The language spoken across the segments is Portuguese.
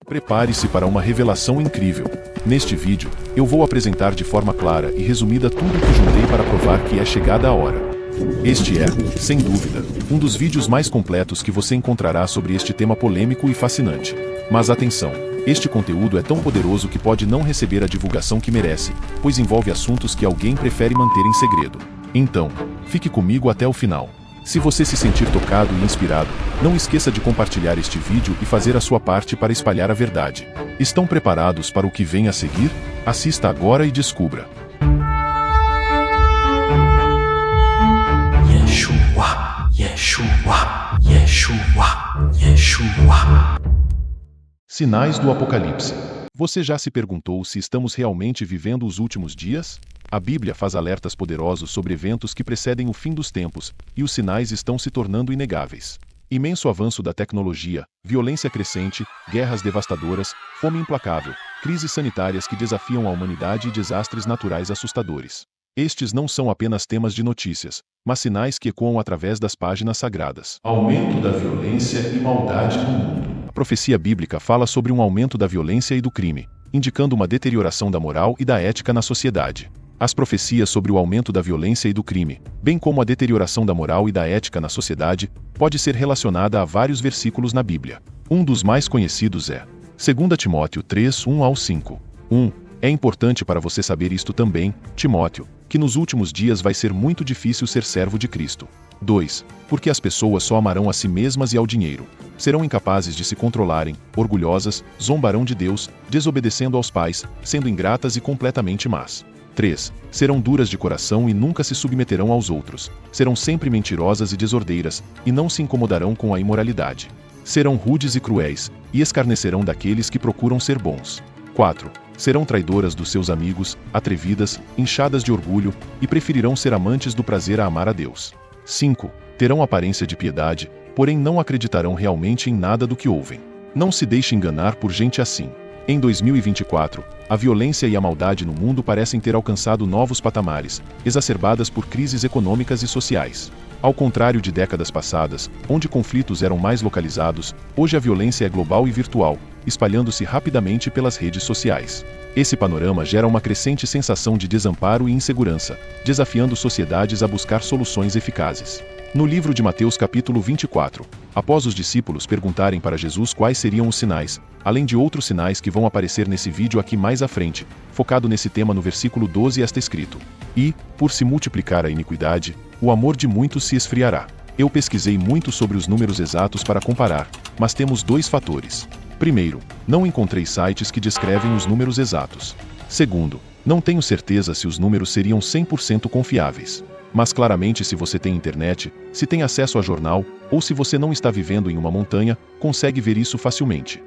Prepare-se para uma revelação incrível. Neste vídeo, eu vou apresentar de forma clara e resumida tudo o que juntei para provar que é chegada a hora. Este é, sem dúvida, um dos vídeos mais completos que você encontrará sobre este tema polêmico e fascinante. Mas atenção, este conteúdo é tão poderoso que pode não receber a divulgação que merece, pois envolve assuntos que alguém prefere manter em segredo. Então, fique comigo até o final. Se você se sentir tocado e inspirado, não esqueça de compartilhar este vídeo e fazer a sua parte para espalhar a verdade. Estão preparados para o que vem a seguir? Assista agora e descubra. Yeshua, Yeshua, Yeshua, Yeshua. Sinais do Apocalipse. Você já se perguntou se estamos realmente vivendo os últimos dias? A Bíblia faz alertas poderosos sobre eventos que precedem o fim dos tempos, e os sinais estão se tornando inegáveis. Imenso avanço da tecnologia, violência crescente, guerras devastadoras, fome implacável, crises sanitárias que desafiam a humanidade e desastres naturais assustadores. Estes não são apenas temas de notícias, mas sinais que ecoam através das páginas sagradas. Aumento da violência e maldade no mundo. A profecia bíblica fala sobre um aumento da violência e do crime, indicando uma deterioração da moral e da ética na sociedade. As profecias sobre o aumento da violência e do crime, bem como a deterioração da moral e da ética na sociedade, pode ser relacionada a vários versículos na Bíblia. Um dos mais conhecidos é 2 Timóteo 3, 1-5. 1. É importante para você saber isto também, Timóteo, que nos últimos dias vai ser muito difícil ser servo de Cristo. 2. Porque as pessoas só amarão a si mesmas e ao dinheiro. Serão incapazes de se controlarem, orgulhosas, zombarão de Deus, desobedecendo aos pais, sendo ingratas e completamente más. 3. Serão duras de coração e nunca se submeterão aos outros. Serão sempre mentirosas e desordeiras, e não se incomodarão com a imoralidade. Serão rudes e cruéis, e escarnecerão daqueles que procuram ser bons. 4. Serão traidoras dos seus amigos, atrevidas, inchadas de orgulho, e preferirão ser amantes do prazer a amar a Deus. 5. Terão aparência de piedade, porém não acreditarão realmente em nada do que ouvem. Não se deixe enganar por gente assim. Em 2024, a violência e a maldade no mundo parecem ter alcançado novos patamares, exacerbadas por crises econômicas e sociais. Ao contrário de décadas passadas, onde conflitos eram mais localizados, hoje a violência é global e virtual, espalhando-se rapidamente pelas redes sociais. Esse panorama gera uma crescente sensação de desamparo e insegurança, desafiando sociedades a buscar soluções eficazes. No livro de Mateus capítulo 24, após os discípulos perguntarem para Jesus quais seriam os sinais, além de outros sinais que vão aparecer nesse vídeo aqui mais à frente, focado nesse tema no versículo 12 está escrito: E, por se multiplicar a iniquidade, o amor de muitos se esfriará. Eu pesquisei muito sobre os números exatos para comparar, mas temos dois fatores. Primeiro, não encontrei sites que descrevem os números exatos. Segundo, não tenho certeza se os números seriam 100% confiáveis. Mas claramente, se você tem internet, se tem acesso a jornal, ou se você não está vivendo em uma montanha, consegue ver isso facilmente.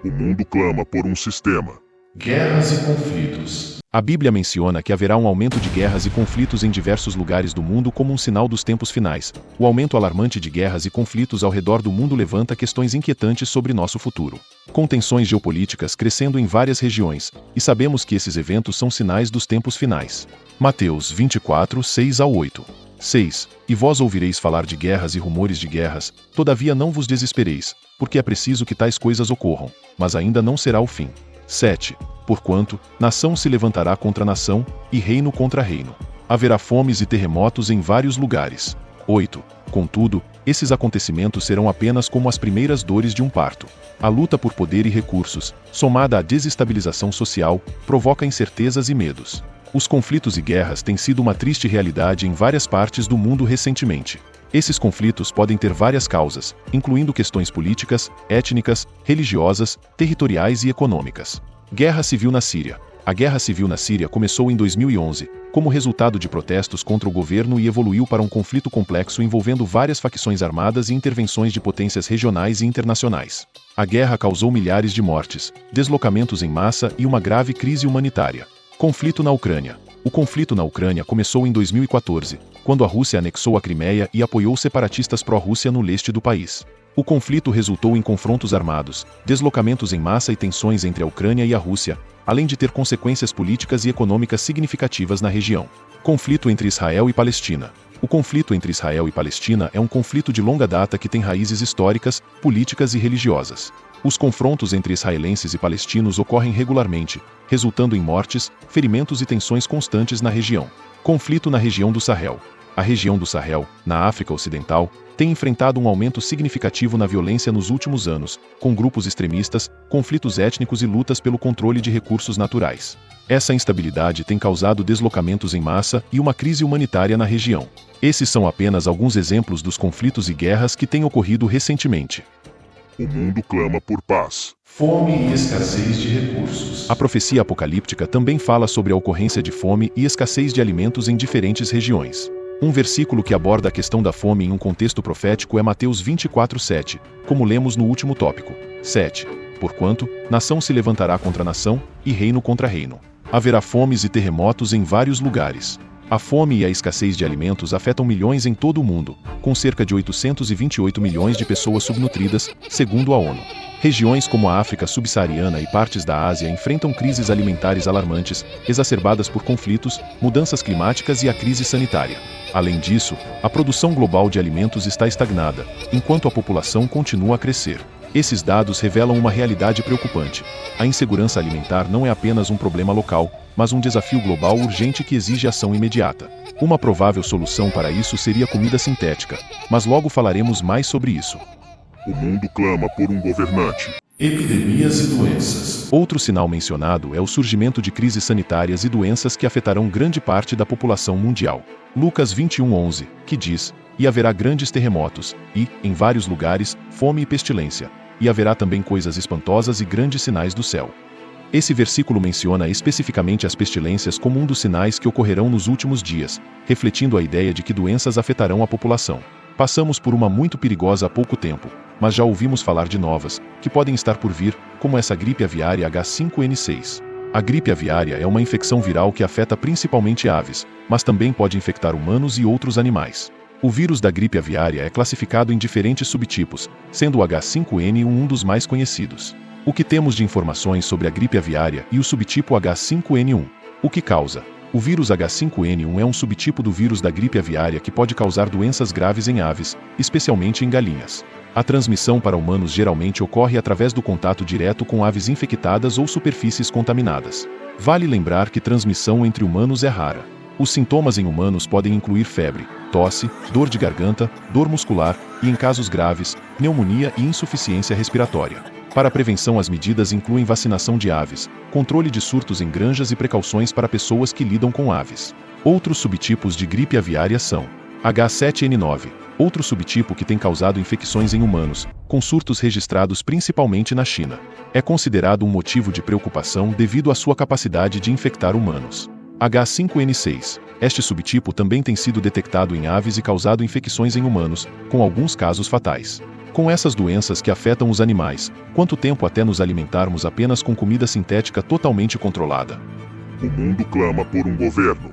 O mundo clama por um sistema. Guerras e conflitos. A Bíblia menciona que haverá um aumento de guerras e conflitos em diversos lugares do mundo como um sinal dos tempos finais. O aumento alarmante de guerras e conflitos ao redor do mundo levanta questões inquietantes sobre nosso futuro. Com tensões geopolíticas crescendo em várias regiões, e sabemos que esses eventos são sinais dos tempos finais. Mateus 24, 6-8. 6. E vós ouvireis falar de guerras e rumores de guerras, todavia não vos desespereis, porque é preciso que tais coisas ocorram, mas ainda não será o fim. 7. Porquanto, nação se levantará contra nação, e reino contra reino. Haverá fomes e terremotos em vários lugares. 8. Contudo, esses acontecimentos serão apenas como as primeiras dores de um parto. A luta por poder e recursos, somada à desestabilização social, provoca incertezas e medos. Os conflitos e guerras têm sido uma triste realidade em várias partes do mundo recentemente. Esses conflitos podem ter várias causas, incluindo questões políticas, étnicas, religiosas, territoriais e econômicas. Guerra civil na Síria. A guerra civil na Síria começou em 2011, como resultado de protestos contra o governo e evoluiu para um conflito complexo envolvendo várias facções armadas e intervenções de potências regionais e internacionais. A guerra causou milhares de mortes, deslocamentos em massa e uma grave crise humanitária. Conflito na Ucrânia. O conflito na Ucrânia começou em 2014, quando a Rússia anexou a Crimeia e apoiou separatistas pró-Rússia no leste do país. O conflito resultou em confrontos armados, deslocamentos em massa e tensões entre a Ucrânia e a Rússia, além de ter consequências políticas e econômicas significativas na região. Conflito entre Israel e Palestina. O conflito entre Israel e Palestina é um conflito de longa data que tem raízes históricas, políticas e religiosas. Os confrontos entre israelenses e palestinos ocorrem regularmente, resultando em mortes, ferimentos e tensões constantes na região. Conflito na região do Sahel. A região do Sahel, na África Ocidental, tem enfrentado um aumento significativo na violência nos últimos anos, com grupos extremistas, conflitos étnicos e lutas pelo controle de recursos naturais. Essa instabilidade tem causado deslocamentos em massa e uma crise humanitária na região. Esses são apenas alguns exemplos dos conflitos e guerras que têm ocorrido recentemente. O mundo clama por paz. Fome e escassez de recursos. A profecia apocalíptica também fala sobre a ocorrência de fome e escassez de alimentos em diferentes regiões. Um versículo que aborda a questão da fome em um contexto profético é Mateus 24:7, como lemos no último tópico. 7. Porquanto, nação se levantará contra nação, e reino contra reino. Haverá fomes e terremotos em vários lugares. A fome e a escassez de alimentos afetam milhões em todo o mundo, com cerca de 828 milhões de pessoas subnutridas, segundo a ONU. Regiões como a África subsaariana e partes da Ásia enfrentam crises alimentares alarmantes, exacerbadas por conflitos, mudanças climáticas e a crise sanitária. Além disso, a produção global de alimentos está estagnada, enquanto a população continua a crescer. Esses dados revelam uma realidade preocupante. A insegurança alimentar não é apenas um problema local, mas um desafio global urgente que exige ação imediata. Uma provável solução para isso seria comida sintética, mas logo falaremos mais sobre isso. O mundo clama por um governante. Epidemias e doenças. Outro sinal mencionado é o surgimento de crises sanitárias e doenças que afetarão grande parte da população mundial. Lucas 21:11, que diz: "E haverá grandes terremotos, e, em vários lugares, fome e pestilência. E haverá também coisas espantosas e grandes sinais do céu." Esse versículo menciona especificamente as pestilências como um dos sinais que ocorrerão nos últimos dias, refletindo a ideia de que doenças afetarão a população. Passamos por uma muito perigosa há pouco tempo, mas já ouvimos falar de novas, que podem estar por vir, como essa gripe aviária H5N6. A gripe aviária é uma infecção viral que afeta principalmente aves, mas também pode infectar humanos e outros animais. O vírus da gripe aviária é classificado em diferentes subtipos, sendo o H5N1 um dos mais conhecidos. O que temos de informações sobre a gripe aviária e o subtipo H5N1? O que causa? O vírus H5N1 é um subtipo do vírus da gripe aviária que pode causar doenças graves em aves, especialmente em galinhas. A transmissão para humanos geralmente ocorre através do contato direto com aves infectadas ou superfícies contaminadas. Vale lembrar que transmissão entre humanos é rara. Os sintomas em humanos podem incluir febre, tosse, dor de garganta, dor muscular e, em casos graves, pneumonia e insuficiência respiratória. Para a prevenção, as medidas incluem vacinação de aves, controle de surtos em granjas e precauções para pessoas que lidam com aves. Outros subtipos de gripe aviária são H7N9, outro subtipo que tem causado infecções em humanos, com surtos registrados principalmente na China. É considerado um motivo de preocupação devido à sua capacidade de infectar humanos. H5N6. Este subtipo também tem sido detectado em aves e causado infecções em humanos, com alguns casos fatais. Com essas doenças que afetam os animais, quanto tempo até nos alimentarmos apenas com comida sintética totalmente controlada? O mundo clama por um governo.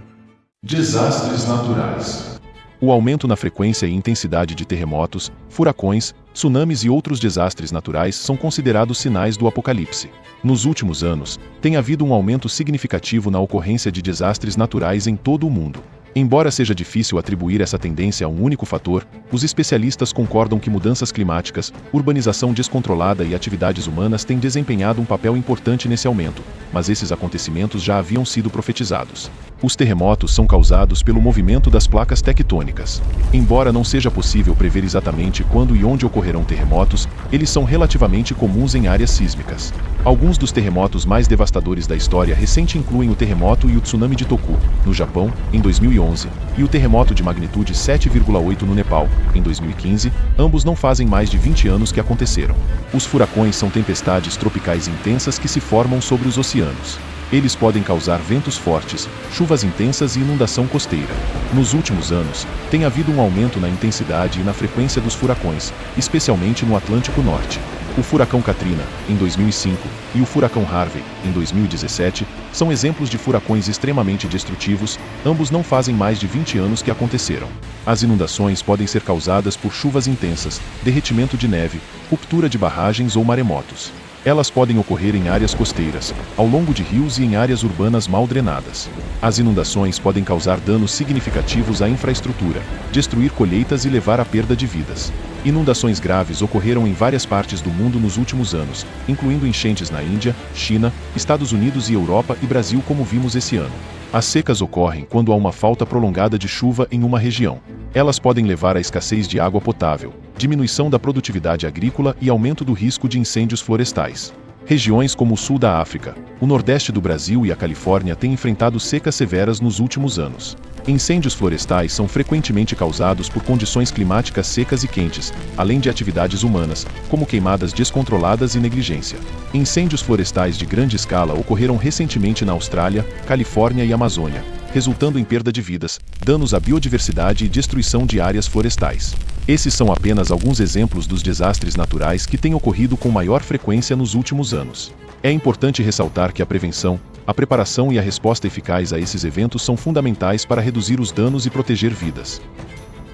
Desastres naturais. O aumento na frequência e intensidade de terremotos, furacões, tsunamis e outros desastres naturais são considerados sinais do apocalipse. Nos últimos anos, tem havido um aumento significativo na ocorrência de desastres naturais em todo o mundo. Embora seja difícil atribuir essa tendência a um único fator, os especialistas concordam que mudanças climáticas, urbanização descontrolada e atividades humanas têm desempenhado um papel importante nesse aumento, mas esses acontecimentos já haviam sido profetizados. Os terremotos são causados pelo movimento das placas tectônicas. Embora não seja possível prever exatamente quando e onde ocorrerão terremotos, eles são relativamente comuns em áreas sísmicas. Alguns dos terremotos mais devastadores da história recente incluem o terremoto e o tsunami de Toku, no Japão, em 2011, e o terremoto de magnitude 7,8 no Nepal, em 2015, ambos não fazem mais de 20 anos que aconteceram. Os furacões são tempestades tropicais intensas que se formam sobre os oceanos. Eles podem causar ventos fortes, chuvas intensas e inundação costeira. Nos últimos anos, tem havido um aumento na intensidade e na frequência dos furacões, especialmente no Atlântico Norte. O furacão Katrina, em 2005, e o furacão Harvey, em 2017, são exemplos de furacões extremamente destrutivos, ambos não fazem mais de 20 anos que aconteceram. As inundações podem ser causadas por chuvas intensas, derretimento de neve, ruptura de barragens ou maremotos. Elas podem ocorrer em áreas costeiras, ao longo de rios e em áreas urbanas mal drenadas. As inundações podem causar danos significativos à infraestrutura, destruir colheitas e levar à perda de vidas. Inundações graves ocorreram em várias partes do mundo nos últimos anos, incluindo enchentes na Índia, China, Estados Unidos e Europa e Brasil, como vimos esse ano. As secas ocorrem quando há uma falta prolongada de chuva em uma região. Elas podem levar à escassez de água potável, diminuição da produtividade agrícola e aumento do risco de incêndios florestais. Regiões como o sul da África, o nordeste do Brasil e a Califórnia têm enfrentado secas severas nos últimos anos. Incêndios florestais são frequentemente causados por condições climáticas secas e quentes, além de atividades humanas, como queimadas descontroladas e negligência. Incêndios florestais de grande escala ocorreram recentemente na Austrália, Califórnia e Amazônia, resultando em perda de vidas, danos à biodiversidade e destruição de áreas florestais. Esses são apenas alguns exemplos dos desastres naturais que têm ocorrido com maior frequência nos últimos anos. É importante ressaltar que a prevenção, a preparação e a resposta eficaz a esses eventos são fundamentais para reduzir os danos e proteger vidas.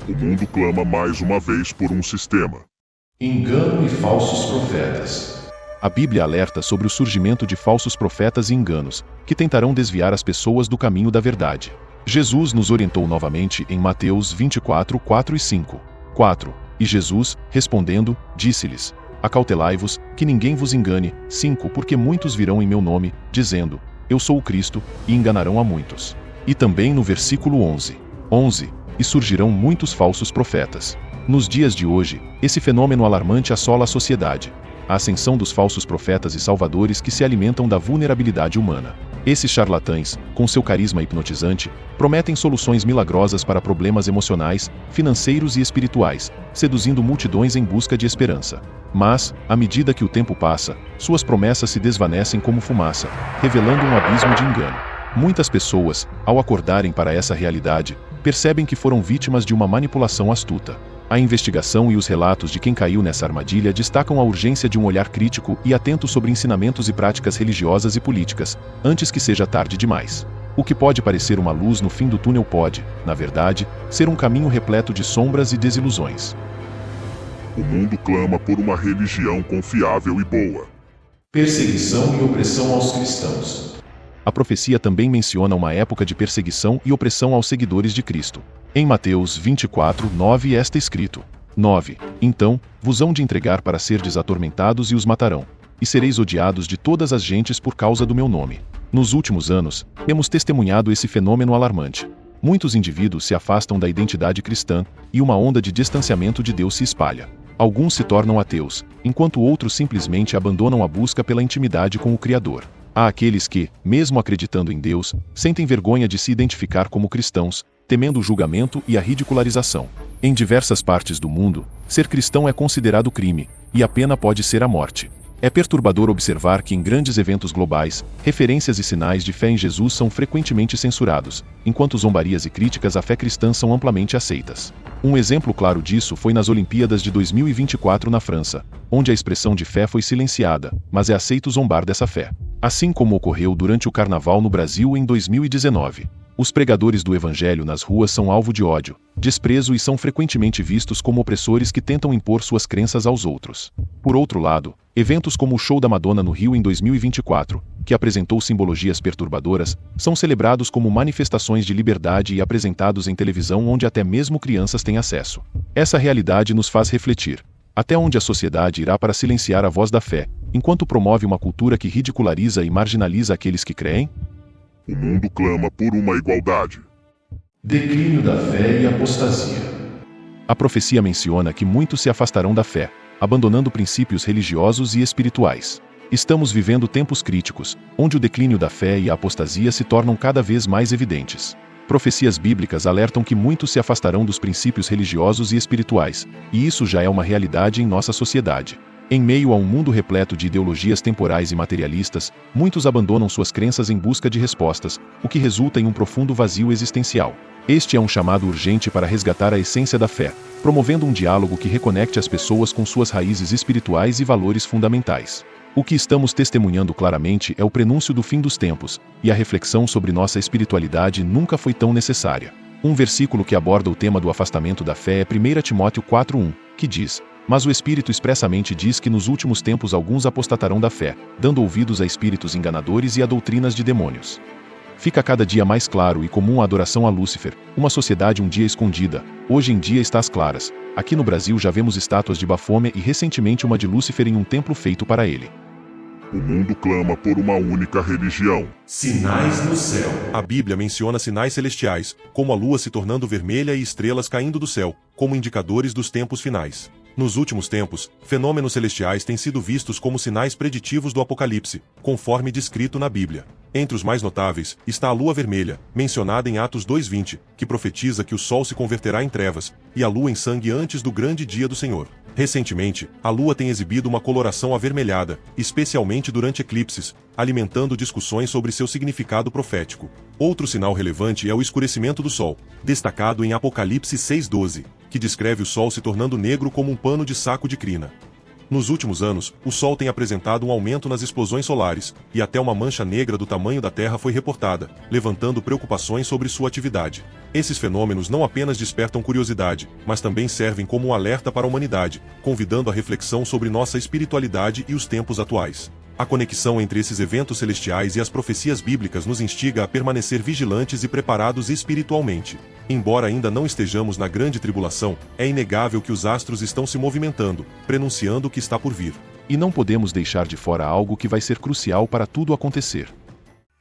O mundo clama mais uma vez por um sistema. Engano e falsos profetas. A Bíblia alerta sobre o surgimento de falsos profetas e enganos, que tentarão desviar as pessoas do caminho da verdade. Jesus nos orientou novamente em Mateus 24, 4 e 5. 4. E Jesus, respondendo, disse-lhes: Acautelai-vos, que ninguém vos engane. 5. Porque muitos virão em meu nome, dizendo: Eu sou o Cristo, e enganarão a muitos. E também no versículo 11. 11. E surgirão muitos falsos profetas. Nos dias de hoje, esse fenômeno alarmante assola a sociedade. A ascensão dos falsos profetas e salvadores que se alimentam da vulnerabilidade humana. Esses charlatães, com seu carisma hipnotizante, prometem soluções milagrosas para problemas emocionais, financeiros e espirituais, seduzindo multidões em busca de esperança. Mas, à medida que o tempo passa, suas promessas se desvanecem como fumaça, revelando um abismo de engano. Muitas pessoas, ao acordarem para essa realidade, percebem que foram vítimas de uma manipulação astuta. A investigação e os relatos de quem caiu nessa armadilha destacam a urgência de um olhar crítico e atento sobre ensinamentos e práticas religiosas e políticas, antes que seja tarde demais. O que pode parecer uma luz no fim do túnel pode, na verdade, ser um caminho repleto de sombras e desilusões. O mundo clama por uma religião confiável e boa. Perseguição e opressão aos cristãos. A profecia também menciona uma época de perseguição e opressão aos seguidores de Cristo. Em Mateus 24, 9 está escrito: 9. Então, vos hão de entregar para serdes atormentados e os matarão, e sereis odiados de todas as gentes por causa do meu nome. Nos últimos anos, temos testemunhado esse fenômeno alarmante. Muitos indivíduos se afastam da identidade cristã, e uma onda de distanciamento de Deus se espalha. Alguns se tornam ateus, enquanto outros simplesmente abandonam a busca pela intimidade com o Criador. Há aqueles que, mesmo acreditando em Deus, sentem vergonha de se identificar como cristãos, temendo o julgamento e a ridicularização. Em diversas partes do mundo, ser cristão é considerado crime, e a pena pode ser a morte. É perturbador observar que em grandes eventos globais, referências e sinais de fé em Jesus são frequentemente censurados, enquanto zombarias e críticas à fé cristã são amplamente aceitas. Um exemplo claro disso foi nas Olimpíadas de 2024 na França, onde a expressão de fé foi silenciada, mas é aceito zombar dessa fé. Assim como ocorreu durante o Carnaval no Brasil em 2019. Os pregadores do Evangelho nas ruas são alvo de ódio, desprezo e são frequentemente vistos como opressores que tentam impor suas crenças aos outros. Por outro lado, eventos como o show da Madonna no Rio em 2024, que apresentou simbologias perturbadoras, são celebrados como manifestações de liberdade e apresentados em televisão onde até mesmo crianças têm acesso. Essa realidade nos faz refletir: até onde a sociedade irá para silenciar a voz da fé, enquanto promove uma cultura que ridiculariza e marginaliza aqueles que creem? O mundo clama por uma igualdade. Declínio da fé e apostasia. A profecia menciona que muitos se afastarão da fé, abandonando princípios religiosos e espirituais. Estamos vivendo tempos críticos, onde o declínio da fé e a apostasia se tornam cada vez mais evidentes. Profecias bíblicas alertam que muitos se afastarão dos princípios religiosos e espirituais, e isso já é uma realidade em nossa sociedade. Em meio a um mundo repleto de ideologias temporais e materialistas, muitos abandonam suas crenças em busca de respostas, o que resulta em um profundo vazio existencial. Este é um chamado urgente para resgatar a essência da fé, promovendo um diálogo que reconecte as pessoas com suas raízes espirituais e valores fundamentais. O que estamos testemunhando claramente é o prenúncio do fim dos tempos, e a reflexão sobre nossa espiritualidade nunca foi tão necessária. Um versículo que aborda o tema do afastamento da fé é 1 Timóteo 4:1, que diz: Mas o Espírito expressamente diz que nos últimos tempos alguns apostatarão da fé, dando ouvidos a espíritos enganadores e a doutrinas de demônios. Fica cada dia mais claro e comum a adoração a Lúcifer, uma sociedade um dia escondida, hoje em dia está às claras. Aqui no Brasil já vemos estátuas de Baphomet e recentemente uma de Lúcifer em um templo feito para ele. O mundo clama por uma única religião. Sinais no céu. A Bíblia menciona sinais celestiais, como a lua se tornando vermelha e estrelas caindo do céu, como indicadores dos tempos finais. Nos últimos tempos, fenômenos celestiais têm sido vistos como sinais preditivos do Apocalipse, conforme descrito na Bíblia. Entre os mais notáveis, está a lua vermelha, mencionada em Atos 2:20, que profetiza que o sol se converterá em trevas, e a lua em sangue antes do grande dia do Senhor. Recentemente, a lua tem exibido uma coloração avermelhada, especialmente durante eclipses, alimentando discussões sobre seu significado profético. Outro sinal relevante é o escurecimento do sol, destacado em Apocalipse 6:12, que descreve o sol se tornando negro como um pano de saco de crina. Nos últimos anos, o Sol tem apresentado um aumento nas explosões solares, e até uma mancha negra do tamanho da Terra foi reportada, levantando preocupações sobre sua atividade. Esses fenômenos não apenas despertam curiosidade, mas também servem como um alerta para a humanidade, convidando a reflexão sobre nossa espiritualidade e os tempos atuais. A conexão entre esses eventos celestiais e as profecias bíblicas nos instiga a permanecer vigilantes e preparados espiritualmente. Embora ainda não estejamos na grande tribulação, é inegável que os astros estão se movimentando, prenunciando o que está por vir. E não podemos deixar de fora algo que vai ser crucial para tudo acontecer.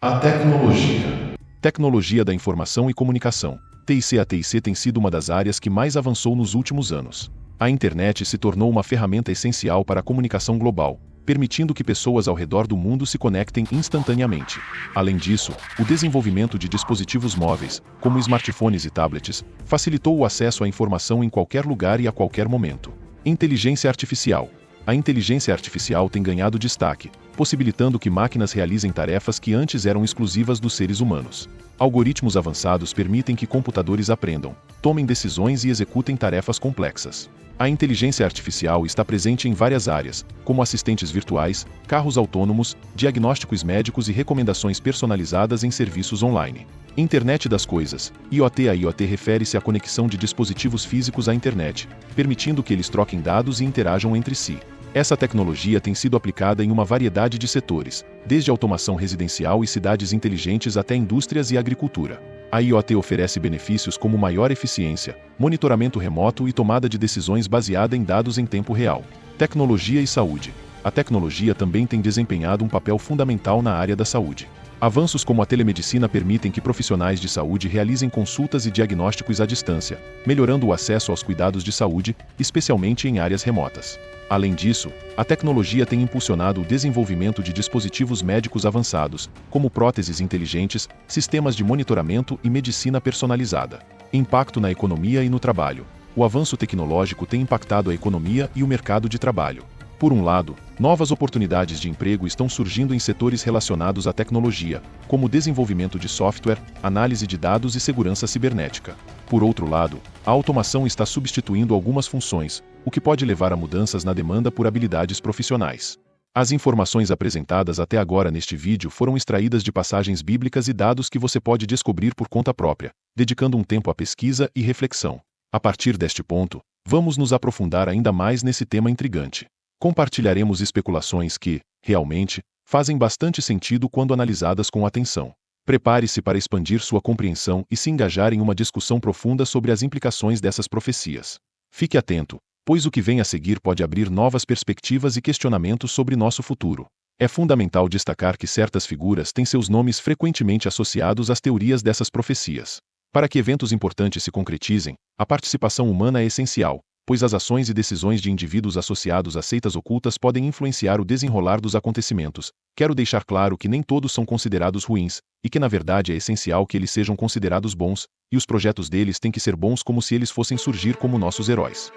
A tecnologia. Tecnologia da informação e comunicação. TIC tem sido uma das áreas que mais avançou nos últimos anos. A internet se tornou uma ferramenta essencial para a comunicação global, permitindo que pessoas ao redor do mundo se conectem instantaneamente. Além disso, o desenvolvimento de dispositivos móveis, como smartphones e tablets, facilitou o acesso à informação em qualquer lugar e a qualquer momento. Inteligência artificial. A inteligência artificial tem ganhado destaque, possibilitando que máquinas realizem tarefas que antes eram exclusivas dos seres humanos. Algoritmos avançados permitem que computadores aprendam, tomem decisões e executem tarefas complexas. A inteligência artificial está presente em várias áreas, como assistentes virtuais, carros autônomos, diagnósticos médicos e recomendações personalizadas em serviços online. Internet das coisas. IoT. A IoT refere-se à conexão de dispositivos físicos à internet, permitindo que eles troquem dados e interajam entre si. Essa tecnologia tem sido aplicada em uma variedade de setores, desde automação residencial e cidades inteligentes até indústrias e agricultura. A IoT oferece benefícios como maior eficiência, monitoramento remoto e tomada de decisões baseada em dados em tempo real. Tecnologia e saúde. A tecnologia também tem desempenhado um papel fundamental na área da saúde. Avanços como a telemedicina permitem que profissionais de saúde realizem consultas e diagnósticos à distância, melhorando o acesso aos cuidados de saúde, especialmente em áreas remotas. Além disso, a tecnologia tem impulsionado o desenvolvimento de dispositivos médicos avançados, como próteses inteligentes, sistemas de monitoramento e medicina personalizada. Impacto na economia e no trabalho. O avanço tecnológico tem impactado a economia e o mercado de trabalho. Por um lado, novas oportunidades de emprego estão surgindo em setores relacionados à tecnologia, como o desenvolvimento de software, análise de dados e segurança cibernética. Por outro lado, a automação está substituindo algumas funções, o que pode levar a mudanças na demanda por habilidades profissionais. As informações apresentadas até agora neste vídeo foram extraídas de passagens bíblicas e dados que você pode descobrir por conta própria, dedicando um tempo à pesquisa e reflexão. A partir deste ponto, vamos nos aprofundar ainda mais nesse tema intrigante. Compartilharemos especulações que, realmente, fazem bastante sentido quando analisadas com atenção. Prepare-se para expandir sua compreensão e se engajar em uma discussão profunda sobre as implicações dessas profecias. Fique atento, pois o que vem a seguir pode abrir novas perspectivas e questionamentos sobre nosso futuro. É fundamental destacar que certas figuras têm seus nomes frequentemente associados às teorias dessas profecias. Para que eventos importantes se concretizem, a participação humana é essencial, pois as ações e decisões de indivíduos associados a seitas ocultas podem influenciar o desenrolar dos acontecimentos. Quero deixar claro que nem todos são considerados ruins, e que na verdade é essencial que eles sejam considerados bons, e os projetos deles têm que ser bons como se eles fossem surgir como nossos heróis.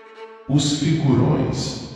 Os figurões.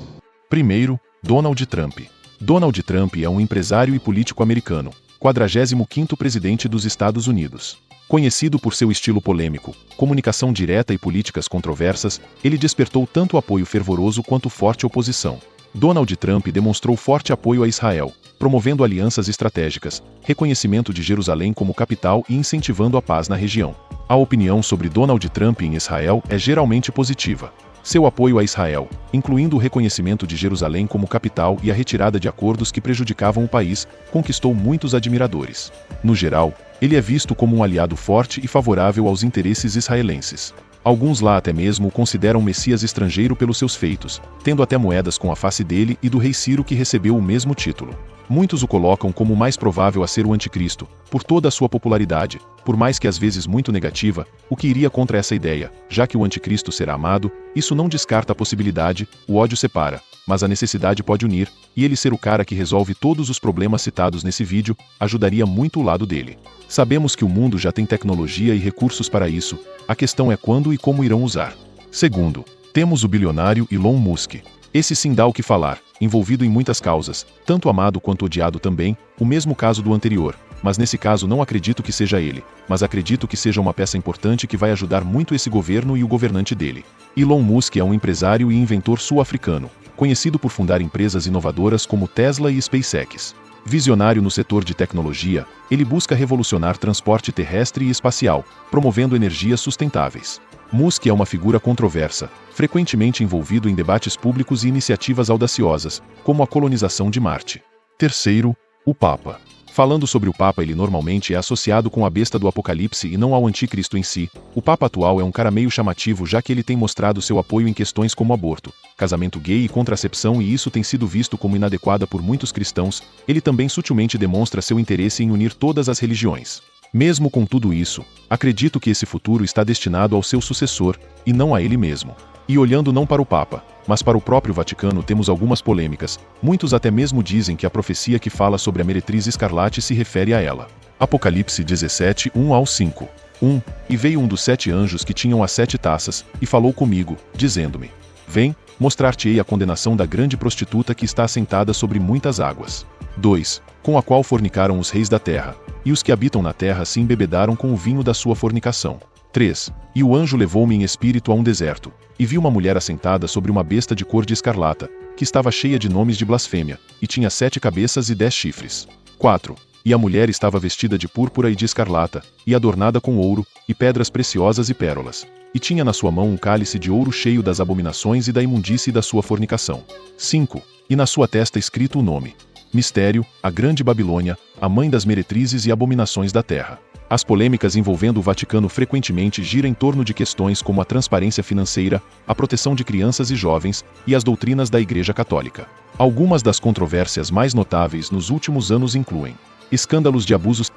Primeiro, Donald Trump. Donald Trump é um empresário e político americano, 45º presidente dos Estados Unidos. Conhecido por seu estilo polêmico, comunicação direta e políticas controversas, ele despertou tanto apoio fervoroso quanto forte oposição. Donald Trump demonstrou forte apoio a Israel, promovendo alianças estratégicas, reconhecimento de Jerusalém como capital e incentivando a paz na região. A opinião sobre Donald Trump em Israel é geralmente positiva. Seu apoio a Israel, incluindo o reconhecimento de Jerusalém como capital e a retirada de acordos que prejudicavam o país, conquistou muitos admiradores. No geral, Ele é visto como um aliado forte e favorável aos interesses israelenses. Alguns lá até mesmo o consideram Messias estrangeiro pelos seus feitos, tendo até moedas com a face dele e do rei Ciro que recebeu o mesmo título. Muitos o colocam como o mais provável a ser o anticristo, por toda a sua popularidade, por mais que às vezes muito negativa, o que iria contra essa ideia, já que o anticristo será amado, isso não descarta a possibilidade, o ódio separa, mas a necessidade pode unir, e ele ser o cara que resolve todos os problemas citados nesse vídeo, ajudaria muito o lado dele. Sabemos que o mundo já tem tecnologia e recursos para isso, a questão é quando e como irão usar. Segundo, temos o bilionário Elon Musk. Esse sim dá o que falar, envolvido em muitas causas, tanto amado quanto odiado também, o mesmo caso do anterior, mas nesse caso não acredito que seja ele, mas acredito que seja uma peça importante que vai ajudar muito esse governo e o governante dele. Elon Musk é um empresário e inventor sul-africano, conhecido por fundar empresas inovadoras como Tesla e SpaceX. Visionário no setor de tecnologia, ele busca revolucionar transporte terrestre e espacial, promovendo energias sustentáveis. Musk é uma figura controversa, frequentemente envolvido em debates públicos e iniciativas audaciosas, como a colonização de Marte. Terceiro, o Papa. Falando sobre o Papa, ele normalmente é associado com a besta do Apocalipse e não ao anticristo em si. O Papa atual é um cara meio chamativo, já que ele tem mostrado seu apoio em questões como aborto, casamento gay e contracepção, e isso tem sido visto como inadequada por muitos cristãos. Ele também sutilmente demonstra seu interesse em unir todas as religiões. Mesmo com tudo isso, acredito que esse futuro está destinado ao seu sucessor, e não a ele mesmo. E olhando não para o Papa, mas para o próprio Vaticano, temos algumas polêmicas. Muitos até mesmo dizem que a profecia que fala sobre a meretriz escarlate se refere a ela. Apocalipse 17, 1-5. 1. E veio um dos 7 anjos que tinham as 7 taças, e falou comigo, dizendo-me: Vem, mostrar-te-ei a condenação da grande prostituta que está assentada sobre muitas águas. 2. Com a qual fornicaram os reis da terra, e os que habitam na terra se embebedaram com o vinho da sua fornicação. 3. E o anjo levou-me em espírito a um deserto, e vi uma mulher assentada sobre uma besta de cor de escarlata, que estava cheia de nomes de blasfêmia, e tinha 7 cabeças e 10 chifres. 4. E a mulher estava vestida de púrpura e de escarlata, e adornada com ouro, e pedras preciosas e pérolas. E tinha na sua mão um cálice de ouro cheio das abominações e da imundície da sua fornicação. 5. E na sua testa escrito o nome: Mistério, a Grande Babilônia, a mãe das meretrizes e abominações da terra. As polêmicas envolvendo o Vaticano frequentemente giram em torno de questões como a transparência financeira, a proteção de crianças e jovens, e as doutrinas da Igreja Católica. Algumas das controvérsias mais notáveis nos últimos anos incluem escândalos de abusos.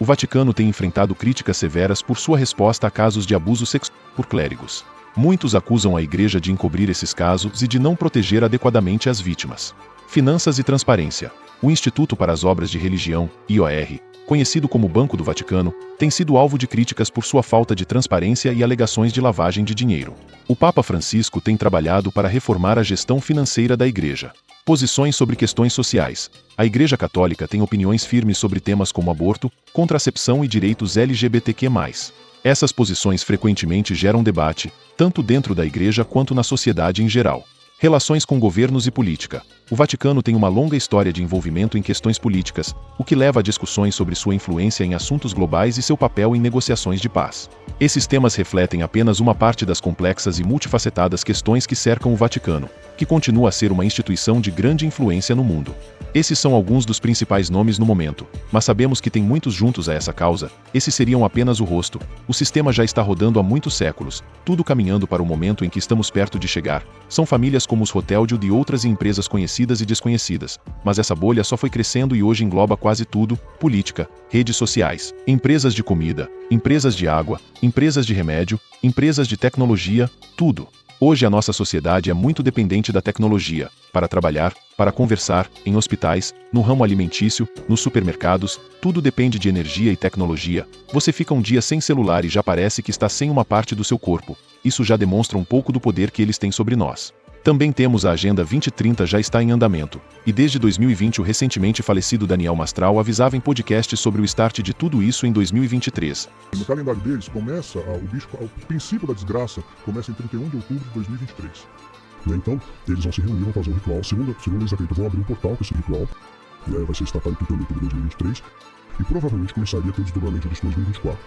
O Vaticano tem enfrentado críticas severas por sua resposta a casos de abuso sexual por clérigos. Muitos acusam a Igreja de encobrir esses casos e de não proteger adequadamente as vítimas. Finanças e transparência. O Instituto para as Obras de Religião, IOR, conhecido como Banco do Vaticano, tem sido alvo de críticas por sua falta de transparência e alegações de lavagem de dinheiro. O Papa Francisco tem trabalhado para reformar a gestão financeira da Igreja. Posições sobre questões sociais. A Igreja Católica tem opiniões firmes sobre temas como aborto, contracepção e direitos LGBTQ+. Essas posições frequentemente geram debate, tanto dentro da Igreja quanto na sociedade em geral. Relações com governos e política. O Vaticano tem uma longa história de envolvimento em questões políticas, o que leva a discussões sobre sua influência em assuntos globais e seu papel em negociações de paz. Esses temas refletem apenas uma parte das complexas e multifacetadas questões que cercam o Vaticano, que continua a ser uma instituição de grande influência no mundo. Esses são alguns dos principais nomes no momento, mas sabemos que tem muitos juntos a essa causa. Esses seriam apenas o rosto. O sistema já está rodando há muitos séculos, tudo caminhando para o momento em que estamos perto de chegar. São famílias como os Rothschild e outras empresas conhecidas e desconhecidas, mas essa bolha só foi crescendo e hoje engloba quase tudo: política, redes sociais, empresas de comida, empresas de água, empresas de remédio, empresas de tecnologia, tudo. Hoje a nossa sociedade é muito dependente da tecnologia, para trabalhar, para conversar, em hospitais, no ramo alimentício, nos supermercados, tudo depende de energia e tecnologia. Você fica um dia sem celular e já parece que está sem uma parte do seu corpo. Isso já demonstra um pouco do poder que eles têm sobre nós. Também temos a Agenda 2030 já está em andamento, e desde 2020 o recentemente falecido Daniel Mastral avisava em podcasts sobre o start de tudo isso em 2023. No calendário deles, começa o princípio da desgraça começa em 31 de outubro de 2023. Então, eles vão se reunir, vão fazer um ritual. Segundo eles acreditam, vão abrir um portal com esse ritual. Vai ser startado em 31 de outubro de 2023. E provavelmente começaria a ter o desdobramento disso em 2024.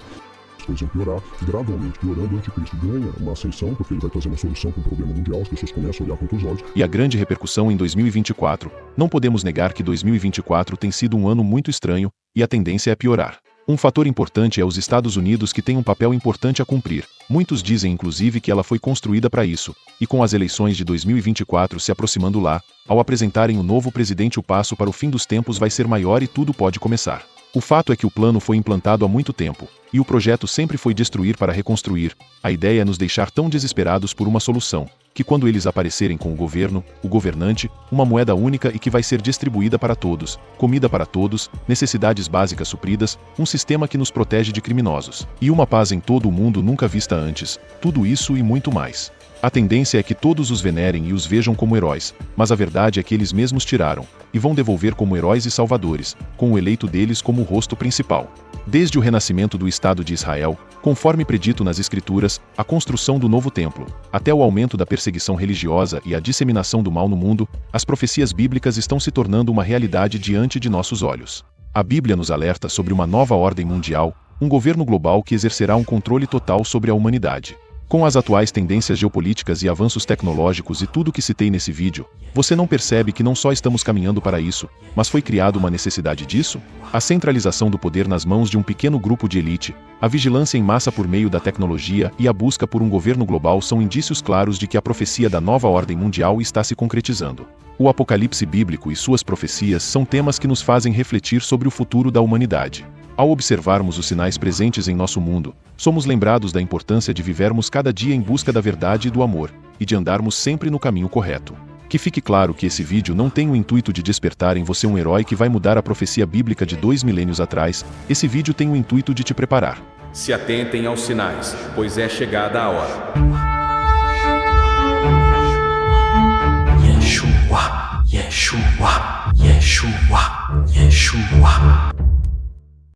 As coisas vão piorar, gradualmente piorando. O anticristo ganha uma ascensão, porque ele vai trazer uma solução para um problema mundial. As pessoas começam a olhar com outros olhos. E a grande repercussão em 2024. Não podemos negar que 2024 tem sido um ano muito estranho, e a tendência é piorar. Um fator importante é os Estados Unidos, que têm um papel importante a cumprir. Muitos dizem inclusive que ela foi construída para isso, e com as eleições de 2024 se aproximando lá, ao apresentarem o novo presidente, o passo para o fim dos tempos vai ser maior e tudo pode começar. O fato é que o plano foi implantado há muito tempo, e o projeto sempre foi destruir para reconstruir. A ideia é nos deixar tão desesperados por uma solução, que quando eles aparecerem com o governo, o governante, uma moeda única e que vai ser distribuída para todos, comida para todos, necessidades básicas supridas, um sistema que nos protege de criminosos, e uma paz em todo o mundo nunca vista antes, tudo isso e muito mais. A tendência é que todos os venerem e os vejam como heróis, mas a verdade é que eles mesmos tiraram, e vão devolver como heróis e salvadores, com o eleito deles como o rosto principal. Desde o renascimento do Estado de Israel, conforme predito nas Escrituras, a construção do novo templo, até o aumento da perseguição religiosa e a disseminação do mal no mundo, as profecias bíblicas estão se tornando uma realidade diante de nossos olhos. A Bíblia nos alerta sobre uma nova ordem mundial, um governo global que exercerá um controle total sobre a humanidade. Com as atuais tendências geopolíticas e avanços tecnológicos e tudo o que citei nesse vídeo, você não percebe que não só estamos caminhando para isso, mas foi criada uma necessidade disso? A centralização do poder nas mãos de um pequeno grupo de elite, a vigilância em massa por meio da tecnologia e a busca por um governo global são indícios claros de que a profecia da nova ordem mundial está se concretizando. O Apocalipse bíblico e suas profecias são temas que nos fazem refletir sobre o futuro da humanidade. Ao observarmos os sinais presentes em nosso mundo, somos lembrados da importância de vivermos cada dia em busca da verdade e do amor, e de andarmos sempre no caminho correto. Que fique claro que esse vídeo não tem o intuito de despertar em você um herói que vai mudar a profecia bíblica de 2 milênios atrás, esse vídeo tem o intuito de te preparar. Se atentem aos sinais, pois é chegada a hora. Yeshua, Yeshua, Yeshua, Yeshua.